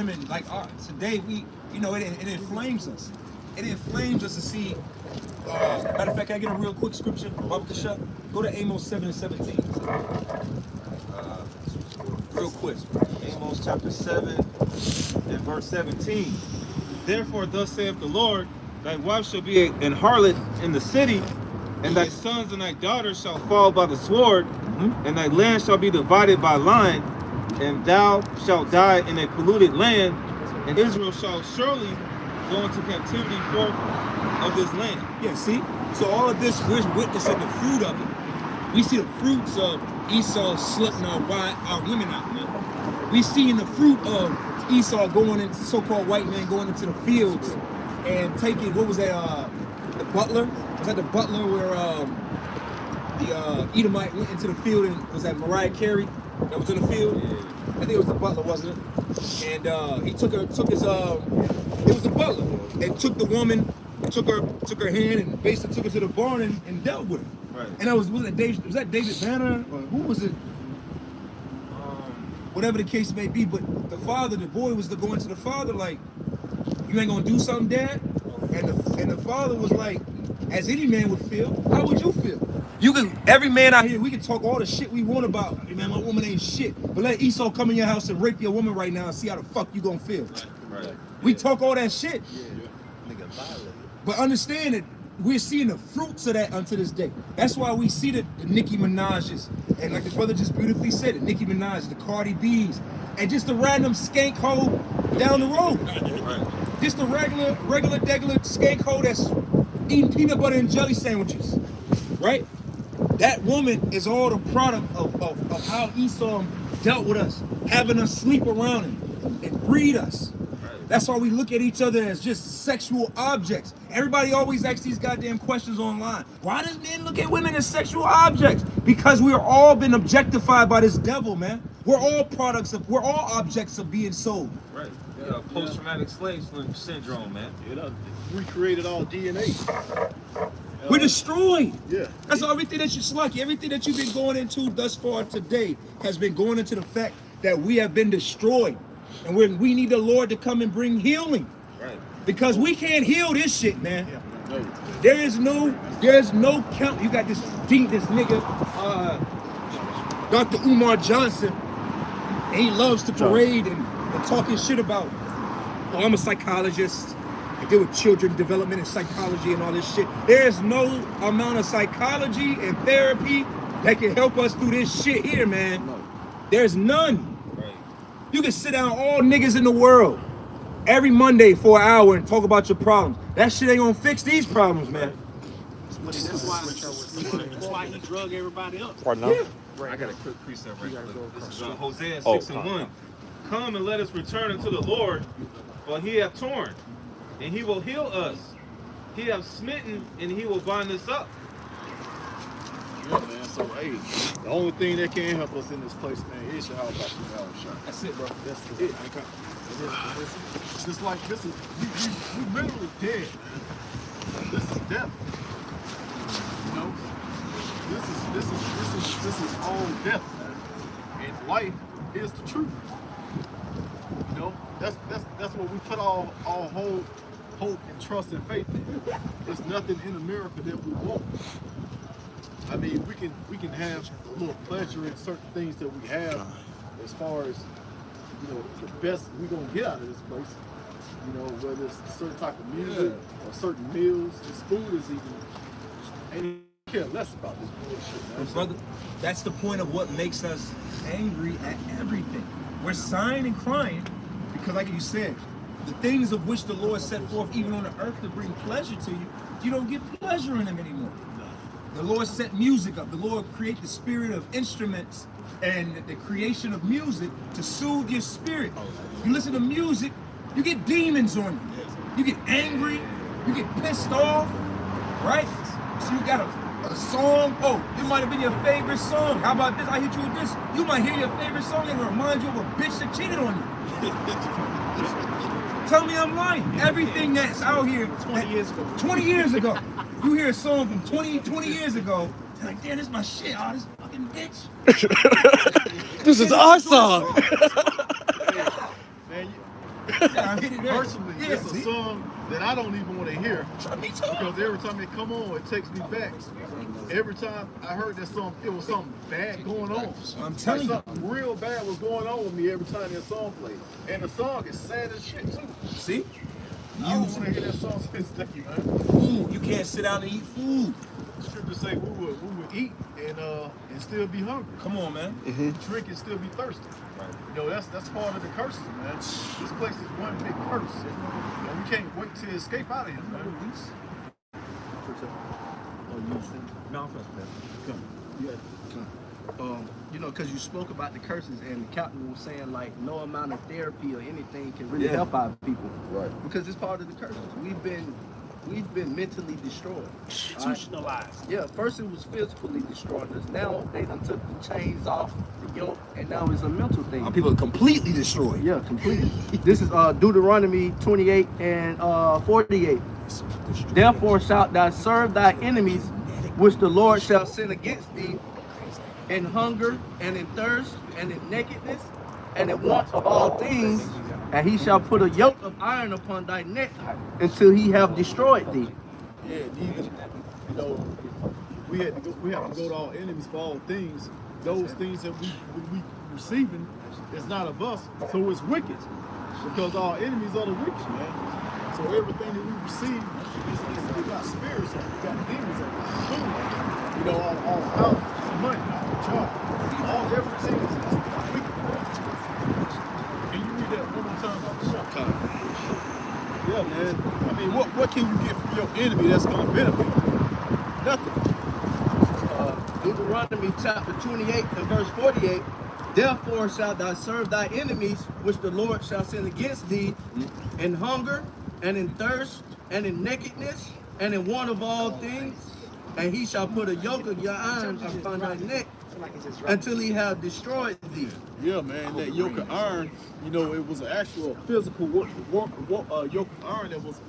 women, like today, you know, it inflames us. It inflames us to see. Matter of fact, can I get a real quick scripture? BAHASHAM? Go to Amos 7:17. Real quick. Amos chapter 7 and verse 17. Therefore, thus saith the Lord, thy wife shall be an harlot in the city, and thy sons and thy daughters shall fall by the sword, and thy land shall be divided by line, and thou shalt die in a polluted land, and Israel shall surely go into captivity forth of this land. Yeah, see? So all of this, we're witnessing the fruit of it. We see the fruits of Esau slipping our women out, man. We seeing the fruit of Esau going into so-called white man going into the fields and taking, what was that, the butler? Was that the butler where the Edomite went into the field, and was that Mariah Carey that was in the field? Yeah. I think it was the butler, wasn't it? And he took his, it was the butler, and took the woman, and took her hand, and basically took her to the barn and dealt with her. Right. And was that David Banner, or who was it? Whatever the case may be, but the boy was to go into the father like, you ain't gonna do something, Dad? And the father was like, as any man would feel, how would you feel? Every man out here, we can talk all the shit we want about, hey man, my woman ain't shit, but let Esau come in your house and rape your woman right now and see how the fuck you gonna feel. Right. We talk all that shit. Yeah. But understand that we're seeing the fruits of that unto this day. That's why we see the Nicki Minaj's, and like the brother just beautifully said it, Nicki Minaj, the Cardi B's, and just the random skank hoe down the road. Right. Just the regular skank hoe that's eating peanut butter and jelly sandwiches, right? That woman is all the product of how Esau dealt with us, having us sleep around and breed us. That's why we look at each other as just sexual objects. Everybody always asks these goddamn questions online. Why does men look at women as sexual objects? Because we're all been objectified by this devil, man. We're all objects of being sold. Right. Yeah, post-traumatic slave syndrome, man. We created all DNA. We're destroyed. Yeah. That's everything that everything that you've been going into thus far today has been going into the fact that we have been destroyed. And we need the Lord to come and bring healing. Right. Because we can't heal this shit, man. Yeah. There's no count. You got this nigga, Dr. Umar Johnson, and he loves to parade and talking shit about, oh, I'm a psychologist. I deal with children development and psychology and all this shit. There's no amount of psychology and therapy that can help us through this shit here, man. No. There's none. You can sit down all niggas in the world every Monday for an hour and talk about your problems. That shit ain't gonna fix these problems, man. That's why he drug everybody up. Yeah. I got a quick precept right here. This is Hosea 6:1. Come and let us return unto the Lord, for he hath torn, and he will heal us. He hath smitten, and he will bind us up. Yeah, man. So, hey, the only thing that can help us in this place, man, is YAHAWASHI. That's it, bro. That's it. Just like this is, we literally dead. This is death. You know, this is all death, man. And life is the truth. You know, that's what we put all hope and trust and faith in. There's nothing in America that we want. I mean, we can have a little pleasure in certain things that we have, as far as, you know, the best we're gonna get out of this place. You know, whether it's a certain type of music or certain meals, this food is even, and care less about this bullshit, man. Brother, that's the point of what makes us angry at everything. We're sighing and crying because, like you said, the things of which the Lord set forth even on the earth to bring pleasure to you, you don't get pleasure in them anymore. The Lord set music up. The Lord created the spirit of instruments and the creation of music to soothe your spirit. You listen to music, you get demons on you. You get angry, you get pissed off, right? So you got a song, oh, it might have been your favorite song. How about this? I hit you with this. You might hear your favorite song and remind you of a bitch that cheated on you. Tell me I'm lying. Everything that's out here 20 years ago. You hear a song from 20 years ago, you're like, damn, this is my shit. Oh, this fucking bitch. This is our song. Man, I hit it there. Personally, Yeah, it's a see? song that I don't even want to hear. Me too. Because every time it come on, it takes me back. Every time I heard that song, it was something bad going on. I'm telling you. Something real bad was going on with me every time that song played. And the song is sad as shit too. See? I don't want to hear that song since day, man. Food. You can't sit down and eat food. The scriptures say we would eat and still be hungry. Come on, man. Drink and still be thirsty. You know, that's part of the curses, man. This place is one big curse. You know, we can't wait to escape out of here, man. You know, because you spoke about the curses, and the captain was saying like no amount of therapy or anything can really help our people. Right. Because it's part of the curses. We've been mentally destroyed. Institutionalized. Yeah, first it was physically destroyed us. Now they done took the chains off the yoke, and now it's a mental thing. Our people are completely destroyed. Yeah, completely. This is Deuteronomy 28 and 48. Therefore shalt thou serve thy enemies, which the Lord shall send against thee, in hunger and in thirst and in nakedness and in want of all things, and he shall put a yoke of iron upon thy neck until he have destroyed thee. Yeah, you know, we have to go to our enemies for all things. Those things that we receiving is not of us, so it's wicked. Because our enemies are the wicked, man. So everything that we receive we got spirits on, we got demons on. You know, our houses, money, our job, everything is wicked. Can you read that one more time about the shop? Yeah, man. I mean, what can you get from your enemy that's going to benefit you? Nothing. Deuteronomy chapter 28 and verse 48. Therefore shalt thou serve thy enemies, which the Lord shall send against thee, in hunger and in thirst and in nakedness and in want of all things, and he shall put a yoke of your iron upon thy neck until he have destroyed thee. Yeah, man, that yoke of iron, you know, it was an actual physical yoke of iron that was